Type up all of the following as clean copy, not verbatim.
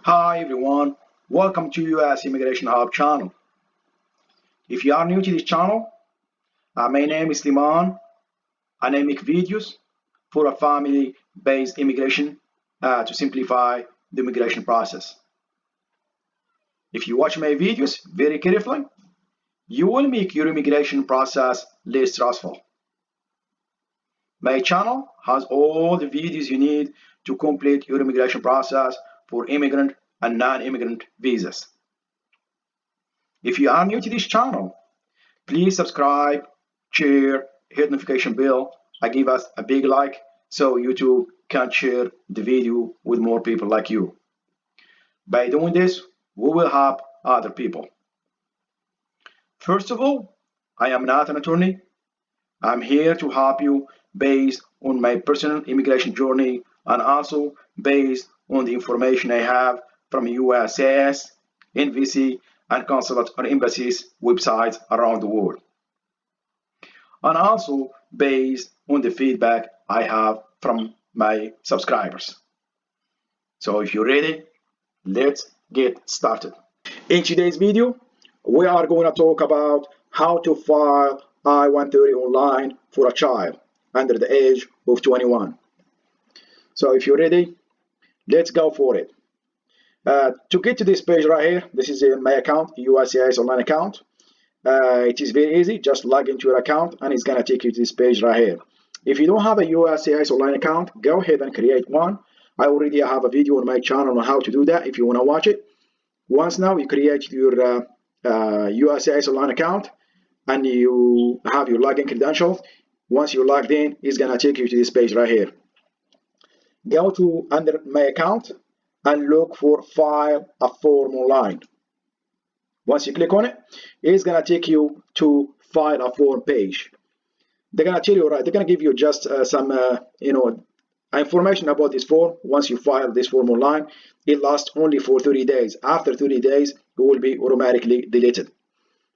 Hi everyone, welcome to US Immigration Hub channel. If you are new to this channel, my name is Liman and I make videos for a family-based immigration to simplify the immigration process. If you watch my videos very carefully, you will make your immigration process less stressful. My channel has all the videos you need to complete your immigration process for immigrant and non-immigrant visas. If you are new to this channel, please subscribe, share, hit notification bell, and give us a big like so YouTube can share the video with more people like you. By doing this, we will help other people. First of all, I am not an attorney. I'm here to help you based on my personal immigration journey and also based on the information I have from USCIS, NVC, and consulate or embassies websites around the world. And also based on the feedback I have from my subscribers. So if you're ready, let's get started. In today's video, we are going to talk about how to file I-130 online for a child under the age of 21. So if you're ready, let's go for it. To get to this page right here, this is my account, USCIS online account. It is very easy, just log into your account and it's going to take you to this page right here. If you don't have a USCIS online account, go ahead and create one. I already have a video on my channel on how to do that if you want to watch it. Once now you create your USCIS online account and you have your login credentials, once you're logged in, it's going to take you to this page right here. Go to under my account and look for file a form online. Once you click on it, it's going to take you to file a form page. They're going to tell you, right, they're going to give you just some information about this form. Once you file this form online, it lasts only for 30 days. After 30 days, it will be automatically deleted.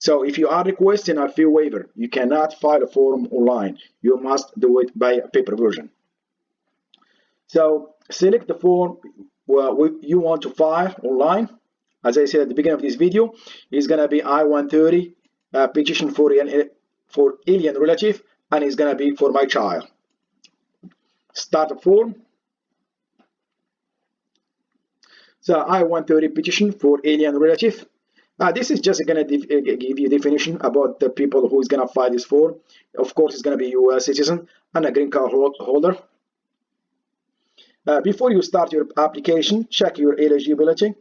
So if you are requesting a fee waiver, you cannot file a form online. You must do it by a paper version. So select the form you want to file online. As I said at the beginning of this video, it's going to be I-130 petition for alien relative, and it's going to be for my child. Start a form. So I-130 petition for alien relative. This is just going to give you a definition about the people who is going to file this form. Of course, it's going to be U.S. citizen and a green card holder. Before you start your application, check your eligibility.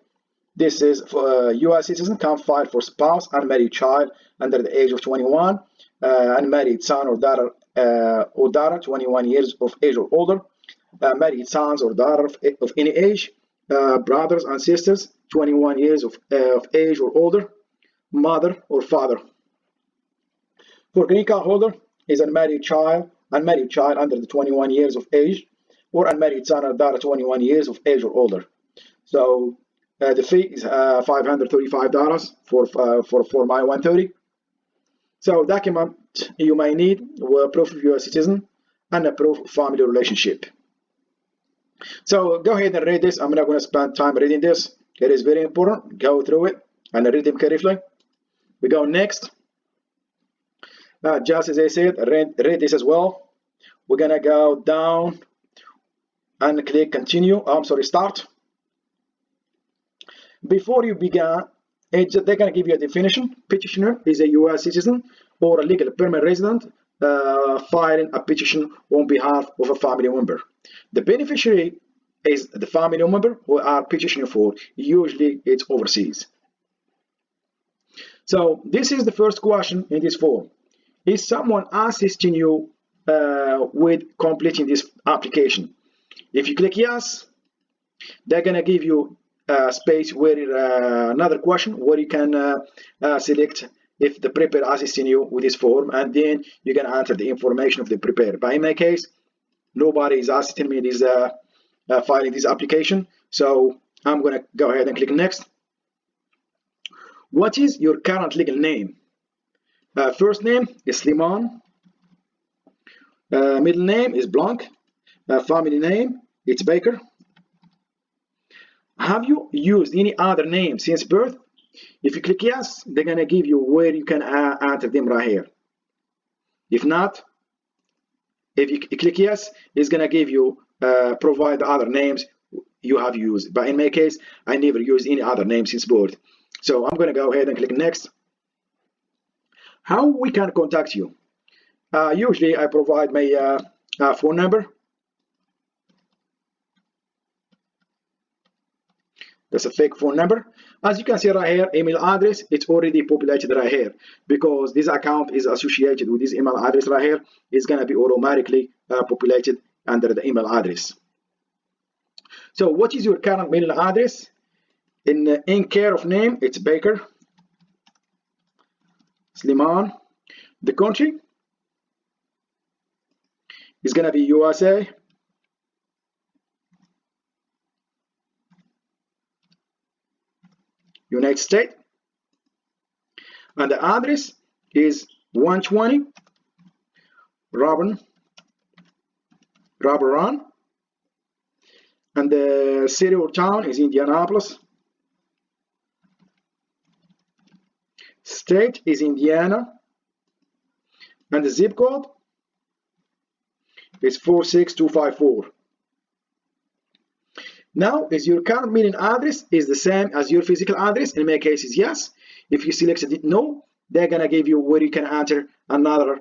This is for U.S. citizen can file for spouse, unmarried child under the age of 21, unmarried son or daughter 21 years of age or older, married sons or daughter of any age, brothers and sisters 21 years of age or older, mother or father. For green card holder is unmarried child under the 21 years of age, or unmarried son or daughter 21 years of age or older. So the fee is $535 for Form I-130. So document you might need proof of U.S. citizen and a proof of family relationship. So go ahead and read this. I'm not going to spend time reading this. It is very important. Go through it and read them carefully. We go next. Just as I said, read this as well. We're going to go down and click continue. Start. Before you begin, they're going to give you a definition. Petitioner is a U.S. citizen or a legal permanent resident filing a petition on behalf of a family member. The beneficiary is the family member who are petitioning for. Usually it's overseas. So this is the first question in this form. Is someone assisting you with completing this application? If you click yes, they're going to give you a space where another question where you can select if the prepare assisting you with this form, and then you can enter the information of the prepare. But in my case, nobody is assisting me in this filing this application, so I'm going to go ahead and click next. What is your current legal name? First name is Sliman. Middle name is Blanc. Family name, it's Baker. Have you used any other name since birth? If you click yes, they're gonna give you where you can enter them right here. If not, if you click yes, it's gonna give you provide other names you have used. But in my case, I never used any other name since birth. So I'm gonna go ahead and click next. How we can contact you? Usually I provide my phone number. That's a fake phone number. As you can see right here, email address, it's already populated right here because this account is associated with this email address right here. It's going to be automatically populated under the email address. So what is your current email address? In care of name, it's Baker Sliman. The country is going to be USA. United States, and the address is 120 Robert Run, and the city or town is Indianapolis. State is Indiana, and the zip code is 46254. Now, is your current mailing address is the same as your physical address? In my case, is yes. If you selected it no, they're gonna give you where you can enter another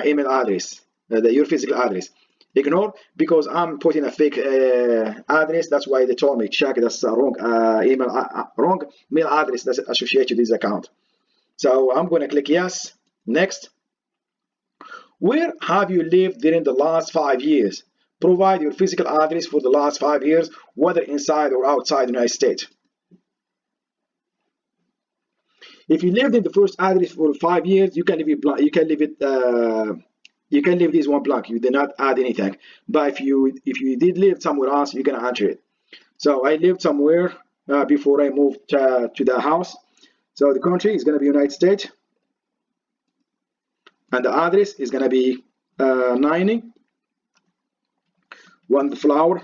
email address, your physical address. Ignore because I'm putting a fake address. That's why they told me check that's a wrong wrong mail address that's associated with this account. So I'm gonna click yes. Next. Where have you lived during the last 5 years? Provide your physical address for the last 5 years, whether inside or outside the United States. If you lived in the first address for 5 years, you can leave it blank. You can leave it. You can leave this one blank. You did not add anything. But if you did live somewhere else, you can enter it. So I lived somewhere before I moved to the house. So the country is going to be United States, and the address is going to be 90. One flower,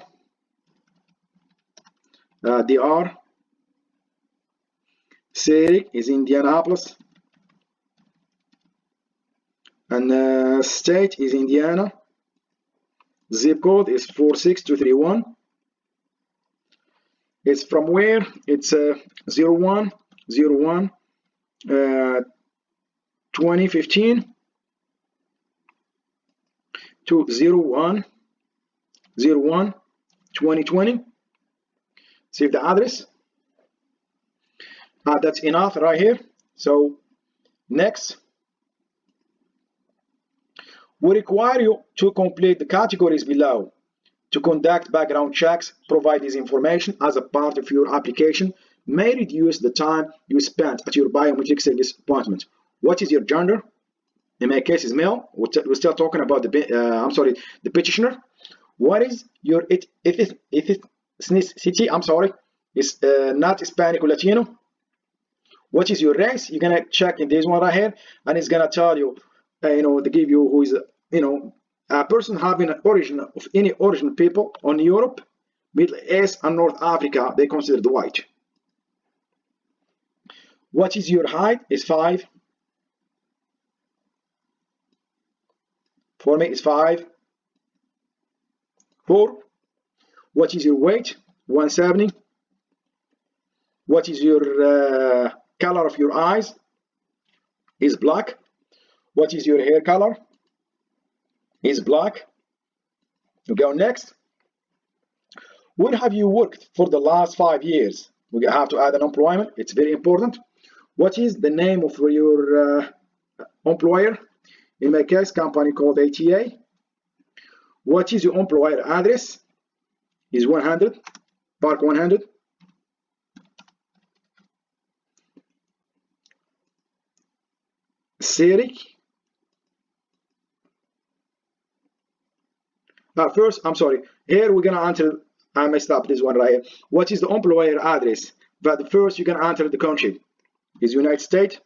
DR, city is Indianapolis, and state is Indiana, zip code is 46231. It's from where? It's 0101 2015 to 01 2020. Save the address. That's enough right here. So next, we require you to complete the categories below. To conduct background checks, provide this information as a part of your application may reduce the time you spent at your biometric service appointment. What is your gender? In my case, is male. We're still talking about the petitioner. What is your ethnicity? I'm sorry, it's not Hispanic or Latino. What is your race? You're gonna check in this one right here, and it's gonna tell you, to give you who is, a person having an origin of any origin people on Europe, Middle East, and North Africa. They considered white. What is your height? Is 5. For me, it's 5. 4. What is your weight? 170. What is your color of your eyes? Is black. What is your hair color? Is black. We go next. Where have you worked for the last 5 years? We have to add an employment. It's very important. What is the name of your employer? In my case, company called ATA. What is your employer address? Is 100, Park 100. City. First, I'm sorry. Here we're gonna enter. I messed up this one right here. What is the employer address? But first, you can enter the country. Is United States,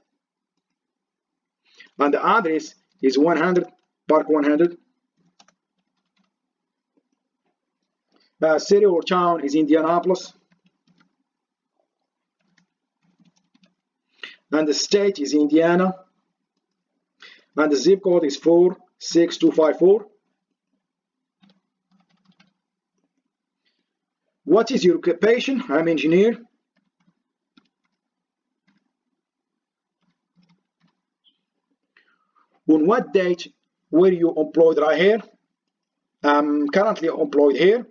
and the address is 100, Park 100. City or town is Indianapolis. and the state is Indiana, and the zip code is 46254. What is your occupation? I'm engineer. On what date were you employed? Right here. I'm currently employed here,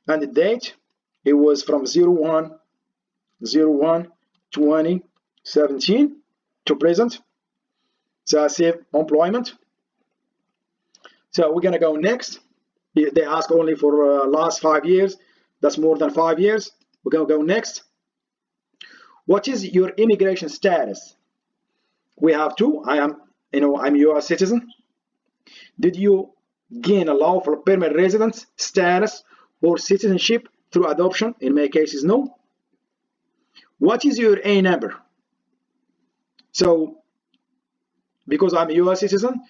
and the date, it was from 01/01/2017 to present. So I save employment. So we're gonna go next. They ask only for last 5 years. That's more than 5 years. We're gonna go next. What is your immigration status? We have two. I'm U.S. citizen. Did you gain a lawful permanent residence status or citizenship through adoption? In many cases, no. What is your A number? So, because I'm a U.S. citizen,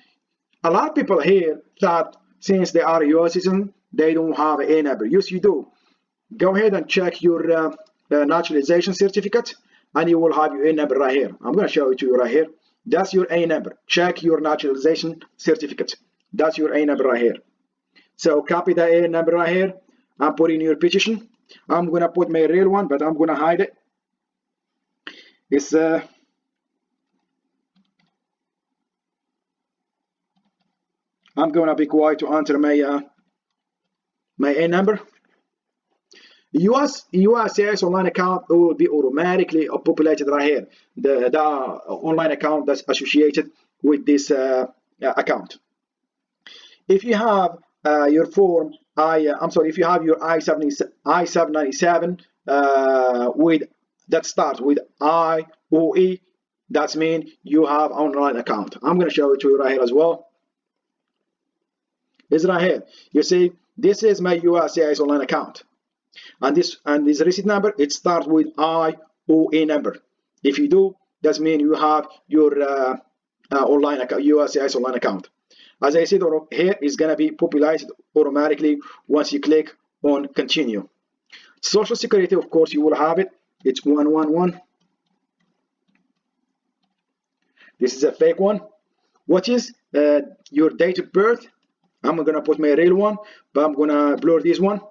a lot of people here thought since they are a U.S. citizen, they don't have an A number. Yes, you do. Go ahead and check your naturalization certificate, and you will have your A number right here. I'm going to show it to you right here. That's your A number. Check your naturalization certificate. That's your A number right here. So copy the A number right here and put in your petition. I'm going to put my real one, but I'm going to hide it. It's I'm going to be quiet to enter my my A number. USCIS online account will be automatically populated right here. The online account that's associated with this account. If you have your form, if you have your I-797 with that starts with IOE, that means you have online account. I'm going to show it to you right here as well. It's right here. You see, this is my USCIS online account. And this receipt number, it starts with IOE number. If you do, that means you have your online account, USCIS online account. As I said here, it's gonna be populated automatically once you click on continue. Social Security, of course, you will have it. It's 111. This is a fake one. What is your date of birth? I'm gonna put my real one, but I'm gonna blur this one.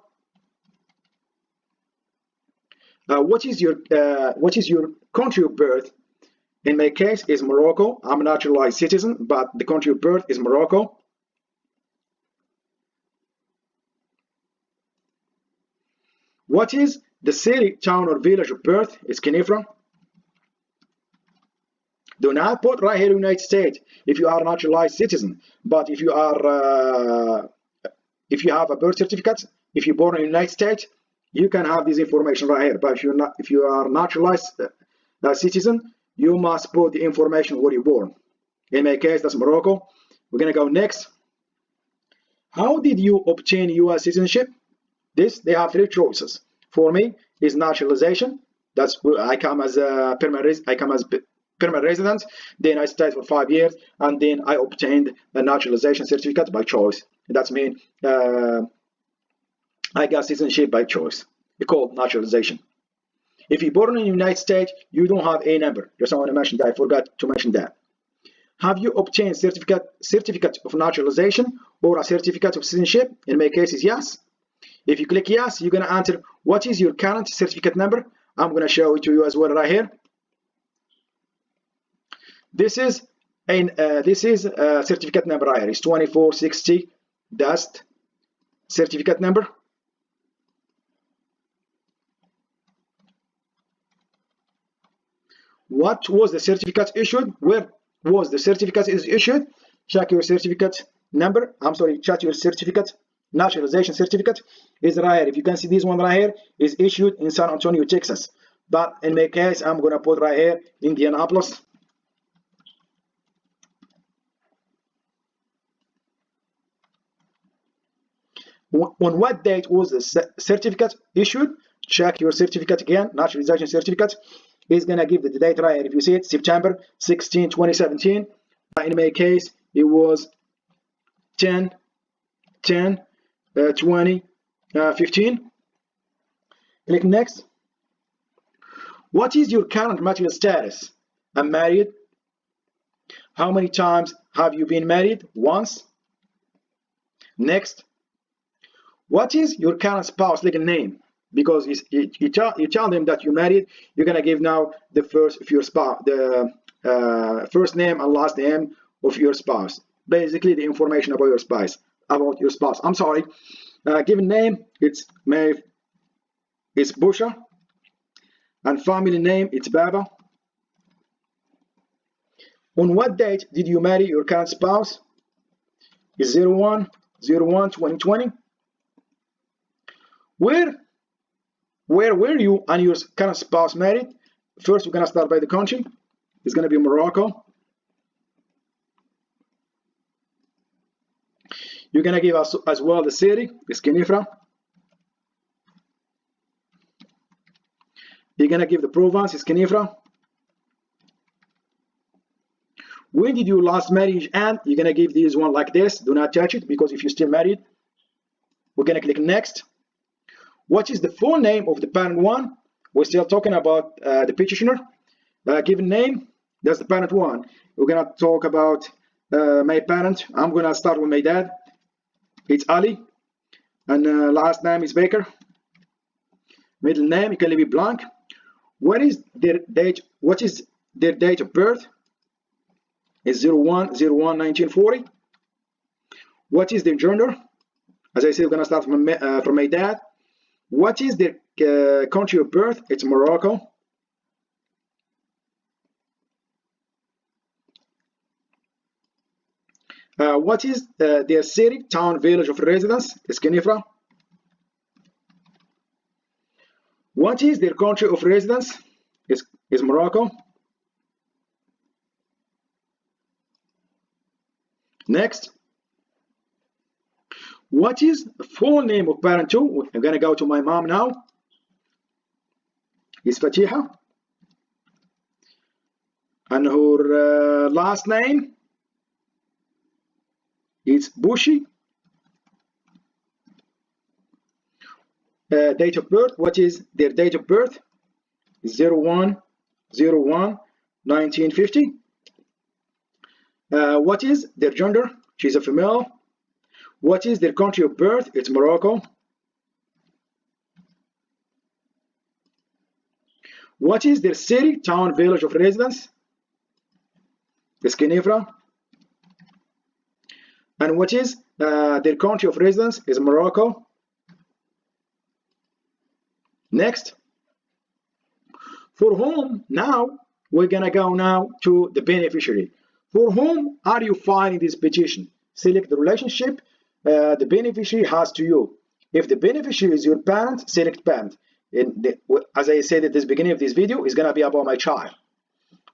What is your country of birth? In my case, is Morocco. I'm a naturalized citizen, but the country of birth is Morocco. What is the city, town, or village of birth? It's Kenifra. Do not put right here United States if you are a naturalized citizen. But if you are, if you have a birth certificate, if you're born in the United States, you can have this information right here. But if you are naturalized citizen, you must put the information where you're born. In my case, that's Morocco. We're gonna go next. How did you obtain U.S. citizenship? They have three choices. For me, is naturalization. That's I come as a permanent resident. Then I stayed for 5 years, and then I obtained a naturalization certificate by choice. That means I got citizenship by choice. It's called naturalization. If you're born in the United States, you don't have a number. Just I want to mention that. I forgot to mention that. Have you obtained certificate of naturalization or a certificate of citizenship? In my case, is yes. If you click yes, you're gonna answer what is your current certificate number. I'm gonna show it to you as well right here. This is a certificate number right here. It's 2460. That's certificate number. What was the certificate issued? Where was the certificate is issued? Check your certificate number. Check your certificate. Naturalization certificate is right here. If you can see this one right here, is issued in San Antonio, Texas. But in my case, I'm gonna put right here Indianapolis. On what date was the certificate issued? Check your certificate again. Naturalization certificate is gonna give the date right here. If you see it, September 16, 2017. In my case, it was 10/10/2015. Click next. What is your current material status? I'm married. How many times have you been married? Once. Next. What is your current spouse legal name? Because you tell them that you're married, you're gonna give now the first of your spouse, the first name and last name of your spouse. Basically, the information about your spouse. I'm sorry. Given name, it's Maeve. It's Busha. And family name, it's Baba. On what date did you marry your current spouse? Is 01/01/2020. Where were you and your current spouse married? First, we're gonna start by the country. It's gonna be Morocco. You're gonna give us as well the city, it's Kenifra. You're gonna give the province, it's Kenifra. When did you last marry and you're gonna give this one like this. Do not touch it because if you're still married, we're gonna click next. What is the full name of the parent one? We're still talking about the petitioner. Given name, that's the parent one. We're gonna talk about my parent. I'm gonna start with my dad. It's Ali, and last name is Baker. Middle name, you can leave it blank. What is their date? What is their date of birth? It's 01/01/1940. What is their gender? As I said, we're gonna start from my dad. What is their country of birth? It's Morocco. What is their city, town, village of residence? It's Kenifra. What is their country of residence? Is Morocco. Next. What is the full name of parent two? I'm gonna go to my mom now. It's Fatiha. And her last name is Bushi. Date of birth, what is their date of birth? 01/01/1950. What is their gender? She's a female. What is their country of birth? It's Morocco. What is their city, town, village of residence? It's Kenifra. And what is their country of residence? Is Morocco. Next. For whom, now we're gonna go now to the beneficiary. For whom are you filing this petition? Select the relationship the beneficiary has to you. If the beneficiary is your parent, select parent. As I said at the beginning of this video, it's gonna be about my child.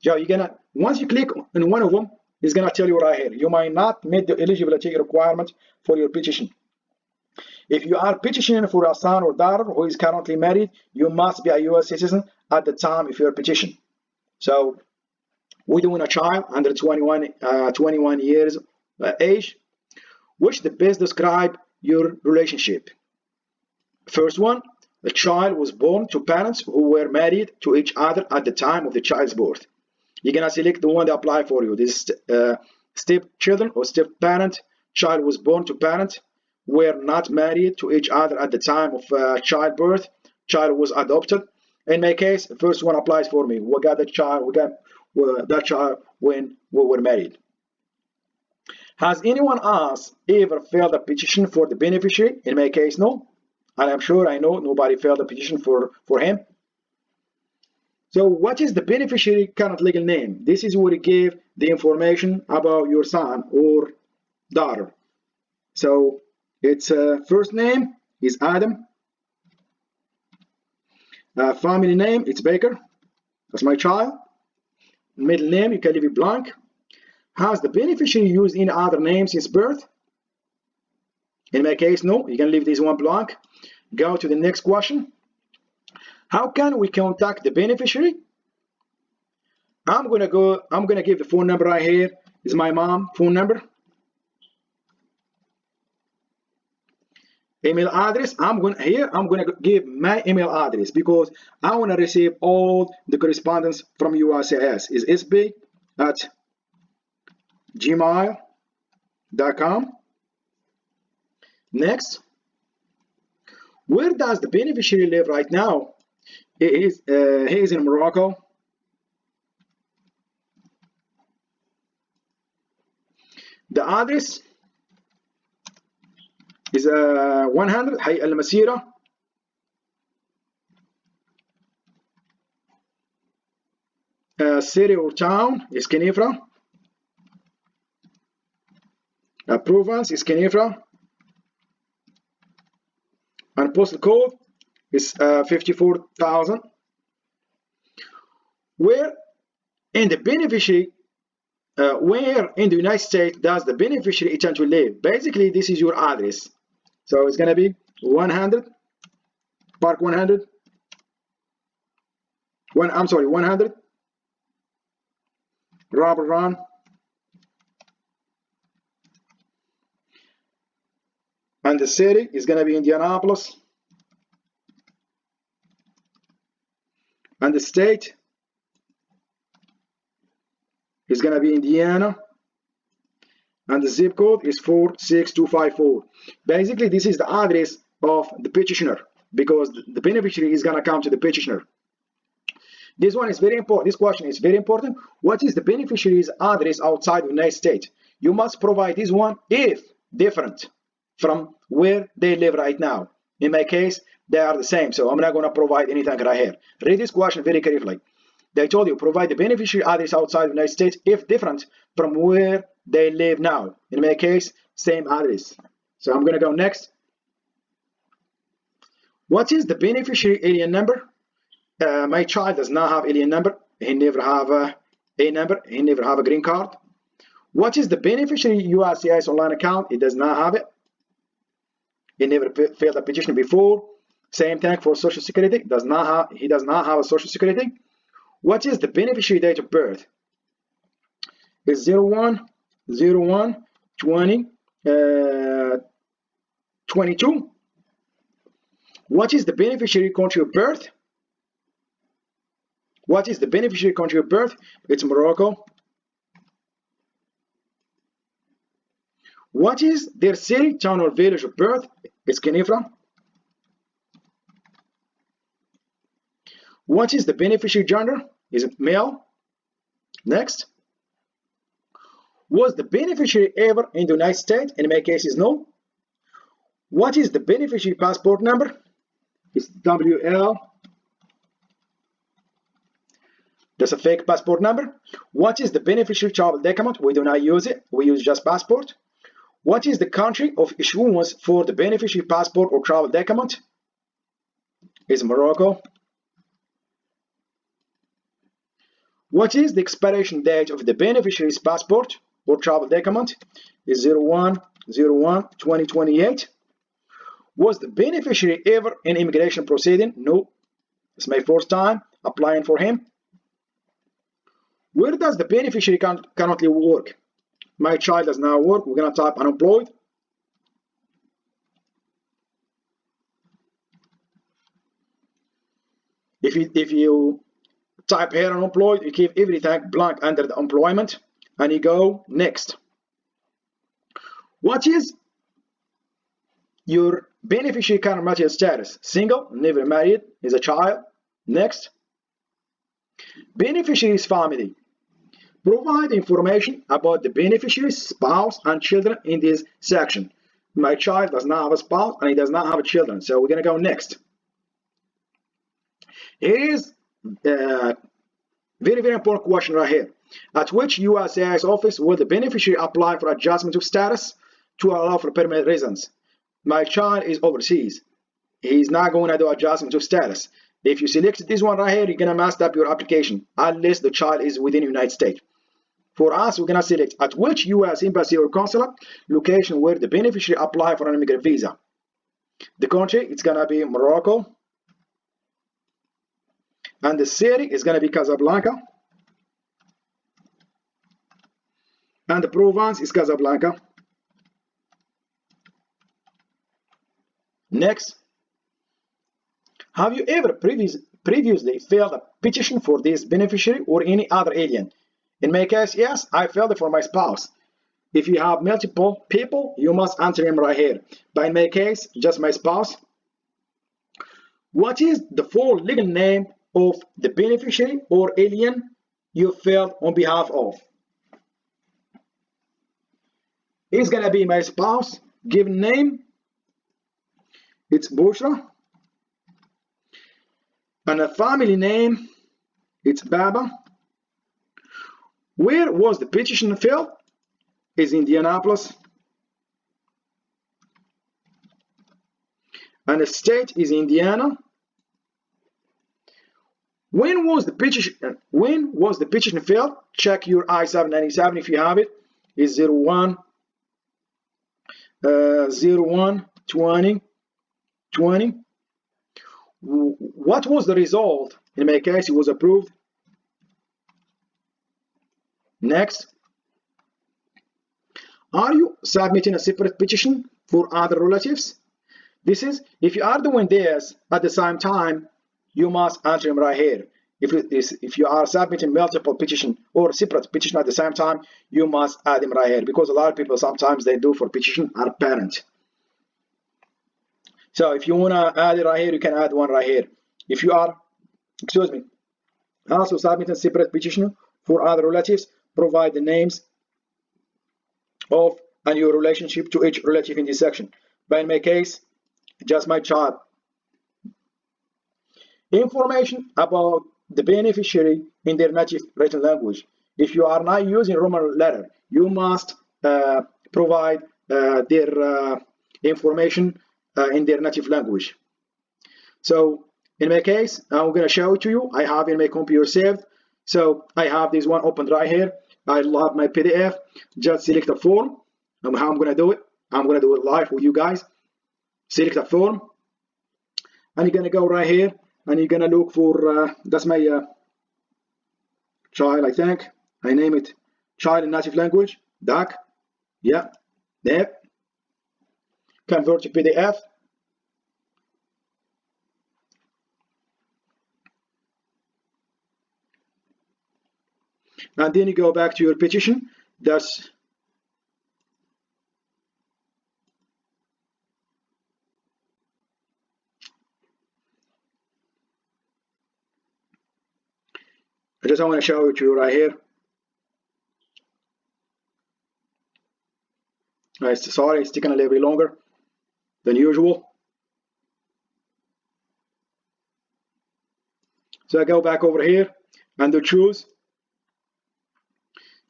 So you're gonna, once you click on one of them, it's gonna tell you right here, you might not meet the eligibility requirement for your petition. If you are petitioning for a son or daughter who is currently married, you must be a US citizen at the time of your petition. So we're doing a child under 21 years age, which the best describe your relationship. First one, the child was born to parents who were married to each other at the time of the child's birth. You're gonna select the one that apply for you. This step children or step parent. Child was born to parents were not married to each other at the time of childbirth. Child was adopted. In my case, the first one applies for me. We got the child. We got that child when we were married. Has anyone else ever filed a petition for the beneficiary? In my case, no. And I'm sure I know nobody filed a petition for him. So what is the beneficiary current legal name? This is where you give the information about your son or daughter. So its first name is Adam. Family name, it's Baker. That's my child. Middle name, you can leave it blank. Has the beneficiary used any other name since birth? In my case, no. You can leave this one blank. Go to the next question. How can we contact the beneficiary? I'm gonna give the phone number right here. This is my mom phone number. email address. I'm gonna give my email address because I want to receive all the correspondence from USCIS. Is sb@gmail.com. Next, where does the beneficiary live right now? He is in Morocco. The address is 100 حي المسيرة. City or town is Kenifra. Province is Kenifra. And postal code is 54,000. Where in the beneficiary, where in the United States does the beneficiary intend to live? Basically, this is your address. So it's gonna be 100 Park 100. 100 Robert Run. And the city is gonna be Indianapolis. And the state is gonna be Indiana. And the zip code is 46254. Basically, this is the address of the petitioner because the beneficiary is gonna come to the petitioner. This one is very important. This question is very important. What is the beneficiary's address outside the United States? You must provide this one if different from where they live right now. In my case, they are the same, so I'm not going to provide anything right here. Read this question very carefully. They told you provide the beneficiary address outside the United States if different from where they live now. In my case, same address. So I'm going to go next. What is the beneficiary alien number? My child does not have alien number. He never have a number. He never have a green card. What is the beneficiary USCIS online account? He does not have it. He never filled a petition before. Same thing for Social Security. He does not have a Social Security. What is the beneficiary date of birth? It's 01/01/2022. What is the beneficiary country of birth? What is the beneficiary country of birth? It's Morocco. What is their city, town, or village of birth? It's Kenifra. What is the beneficiary gender? Is it male? Next. Was the beneficiary ever in the United States? In my case, is no. What is the beneficiary passport number? It's WL. That's a fake passport number. What is the beneficiary travel document? We do not use it. We use just passport. What is the country of issuance for the beneficiary passport or travel document? It's Morocco. What is the expiration date of the beneficiary's passport or travel document? Is 01/01/2028. Was the beneficiary ever in immigration proceeding? No. It's my first time applying for him. Where does the beneficiary currently work? My child does not work. We're going to type unemployed. If you type here unemployed, you keep everything blank under the employment and you go next. What is your beneficiary current marital status? Single, never married, is a child. Next. Beneficiary's family. Provide information about the beneficiary's spouse and children in this section. My child does not have a spouse and he does not have children, so we're going to go next. Here is a very, very important question right here. At which USCIS office will the beneficiary apply for adjustment of status to allow for permanent residence? My child is overseas. He's not going to do adjustment of status. If you select this one right here, you're going to mess up your application unless the child is within the United States. For us, we're going to select at which U.S. embassy or consulate location where the beneficiary apply for an immigrant visa. The country, it's going to be Morocco. And the city is going to be Casablanca. And the province is Casablanca. Next, have you ever previously filed a petition for this beneficiary or any other alien? In my case, yes, I filed it for my spouse. If you have multiple people, you must enter him right here. But in my case, just my spouse. What is the full legal name of the beneficiary or alien you filed on behalf of? It's gonna be my spouse. Given name, it's Bushra. And a family name, it's Baba. Where was the petition filed? Is Indianapolis. And the state is Indiana. When was the petition filed? Check your I-797 if you have it. It's 01 20 20. What was the result? In my case, it was approved. Next. Are you submitting a separate petition for other relatives? This is, if you are doing this at the same time, you must enter them right here. If you are submitting multiple petition or separate petition at the same time, you must add them right here, because a lot of people sometimes they do for petition are parent. So if you want to add it right here, you can add one right here. If you are, also submitting separate petition for other relatives, provide the names of and your relationship to each relative in this section. But in my case, just my child. Information about the beneficiary in their native written language. If you are not using Roman letter, you must provide their information in their native language. So in my case, I'm going to show it to you. I have in my computer saved. So I have this one opened right here. I love my PDF. Just select a form. And how I'm going to do it? I'm going to do it live with you guys. Select a form. And you're going to go right here. And you're going to look for, that's my child, I think. I name it child in native language. DAC. Yeah. There. Convert to PDF. And then you go back to your petition. That's I want to show it to you right here. Sorry, it's taking a little bit longer than usual. So I go back over here and to choose.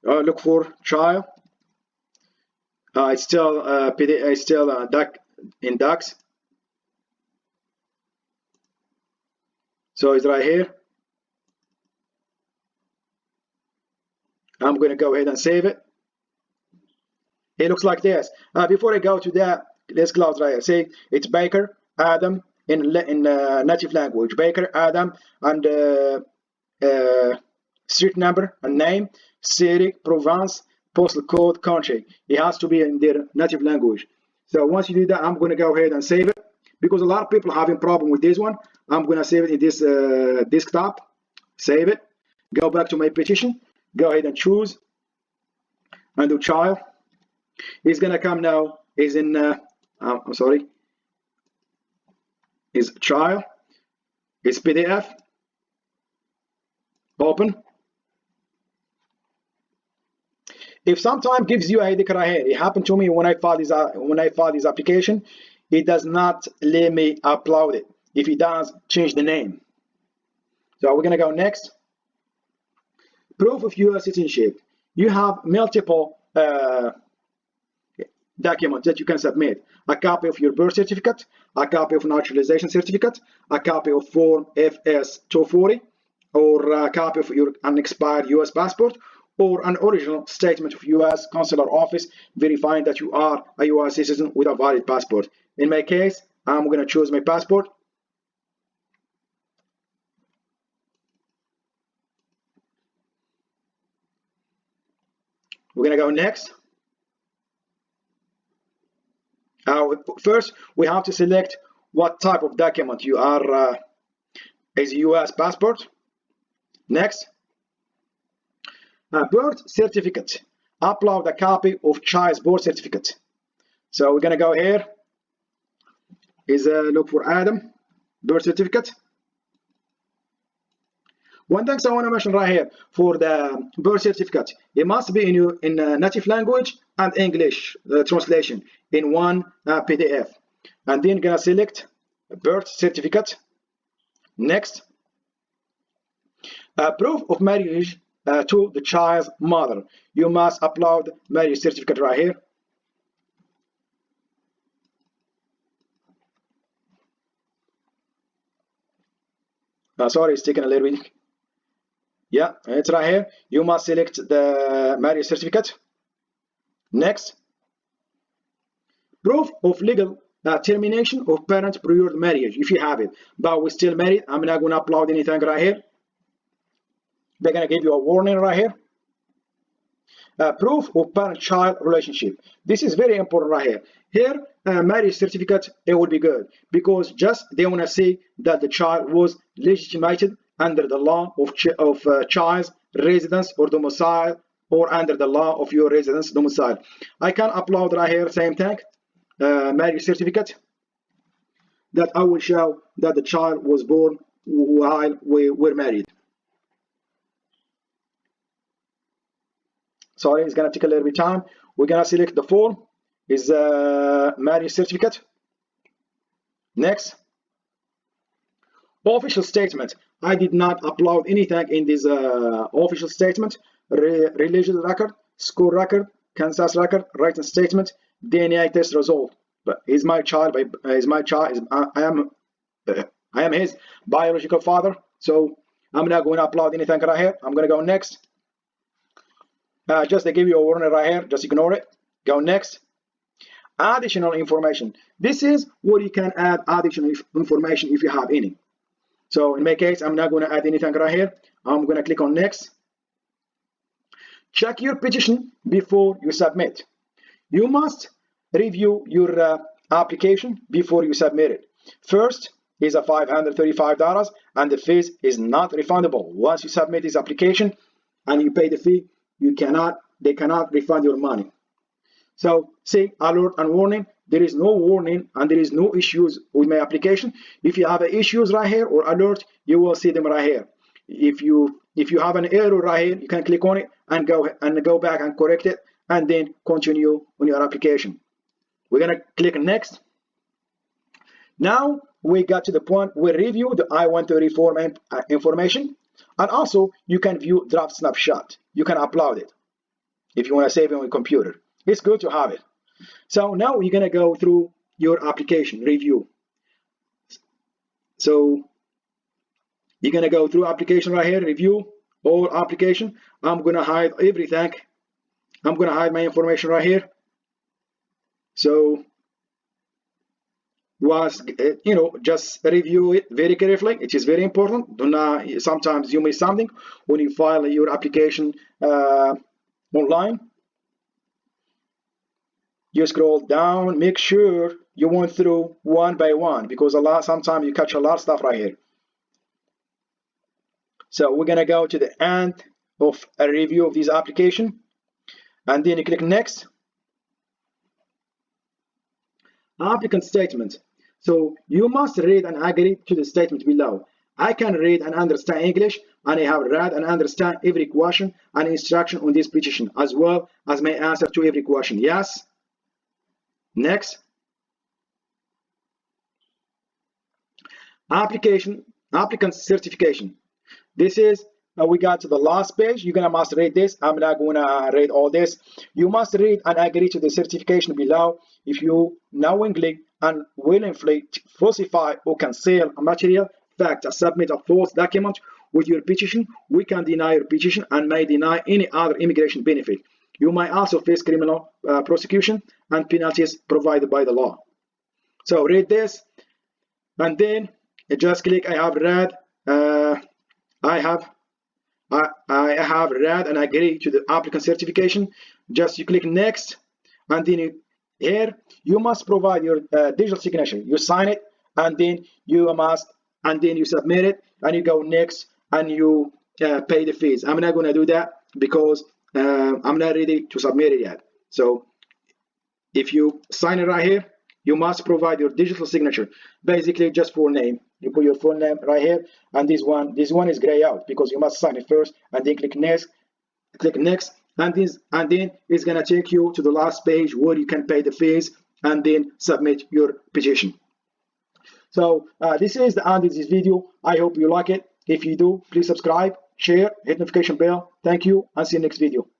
Look for child. It's still it's still DAC in DAX. So it's right here. I'm going to go ahead and save it. It looks like this. Before I go to that, let's close right here. See, it's Baker Adam in native language. Baker Adam and street number and name, city, province, postal code, country. It has to be in their native language. So once you do that, I'm going to go ahead and save it, because a lot of people are having problem with this one. I'm going to save it in this desktop. Save it. Go back to my petition. Go ahead and choose and do child. It's gonna come now. Is in I'm sorry. Is child. It's PDF. Open. If sometime gives you a headache right here, it happened to me when I filed this application. It does not let me upload it. If it does, change the name. So we're gonna go next. Proof of U.S. citizenship. You have multiple documents that you can submit. A copy of your birth certificate, a copy of naturalization certificate, a copy of form FS-240, or a copy of your unexpired U.S. passport, or an original statement of U.S. consular office verifying that you are a U.S. citizen with a valid passport. In my case, I'm going to choose my passport. We're going to go next. First, we have to select what type of document you are is a US passport. Next, birth certificate. Upload a copy of child's birth certificate. So we're gonna go here. Is look for Adam birth certificate. One thing I want to mention right here for the birth certificate, it must be in native language and English translation in one PDF. And then gonna select birth certificate. Next, proof of marriage to the child's mother. You must upload marriage certificate right here. Sorry, it's taking a little bit. Yeah, it's right here. You must select the marriage certificate. Next, proof of legal termination of parent prior marriage, if you have it, but we're still married. I'm not going to upload anything right here. They're going to give you a warning right here. Proof of parent-child relationship. This is very important right here. Here, marriage certificate, it would be good because just they want to see that the child was legitimated under the law of child's residence or domicile, or under the law of your residence domicile. I can upload right here, same thing, marriage certificate, that I will show that the child was born while we were married. Sorry, it's gonna take a little bit of time. We're gonna select the form is marriage certificate. Next, official statement. I did not upload anything in this official statement. Religious record, school record, census record, written statement, DNA test result. But he's my child. I am his biological father. So I'm not going to upload anything right here. I'm going to go next. Just to give you a warning right here, just ignore it. Go next. Additional information. This is where you can add additional information if you have any. So in my case, I'm not going to add anything right here. I'm going to click on next. Check your petition before you submit. You must review your application before you submit it. First is a $535 and the fees is not refundable. Once you submit this application and you pay the fee, they cannot refund your money. So see alert and warning. There is no warning and there is no issues with my application. If you have issues right here or alert, you will see them right here. If you have an error right here, you can click on it and go back and correct it and then continue on your application. We're gonna click next. Now we got to the point where review the I-130 form information, and also you can view draft snapshot. You can upload it if you want to save it on your computer. It's good to have it. So now you're gonna go through your application review. So you're gonna go through application right here, review all application. I'm gonna hide everything. I'm gonna hide my information right here. So just review it very carefully. It is very important. Do not, sometimes you miss something when you file your application online. You scroll down, make sure you went through one by one because sometimes you catch a lot of stuff right here. So we're gonna go to the end of a review of this application, and then you click next. Applicant statement. So you must read and agree to the statement below. I can read and understand English, and I have read and understand every question and instruction on this petition, as well as my answer to every question. Yes. Next. Applicant certification. This is we got to the last page. You're gonna must read this. I'm not gonna read all this. You must read and agree to the certification below. If you knowingly and willingly falsify or conceal a material fact or submit a false document with your petition, we can deny your petition and may deny any other immigration benefit. You might also face criminal prosecution and penalties provided by the law. So read this, and then just click I have read. I have read and agree to the applicant certification. Just you click next, and then here you must provide your digital signature. You sign it and then you must, and then you submit it, and you go next, and you pay the fees. I'm not going to do that because I'm not ready to submit it yet. So if you sign it right here, you must provide your digital signature, basically just full name. You put your full name right here, and this one is gray out because you must sign it first, and then click next, and then it's gonna take you to the last page where you can pay the fees and then submit your petition. So this is the end of this video. I hope you like it. If you do, please subscribe, share, hit notification bell. Thank you, and see you next video.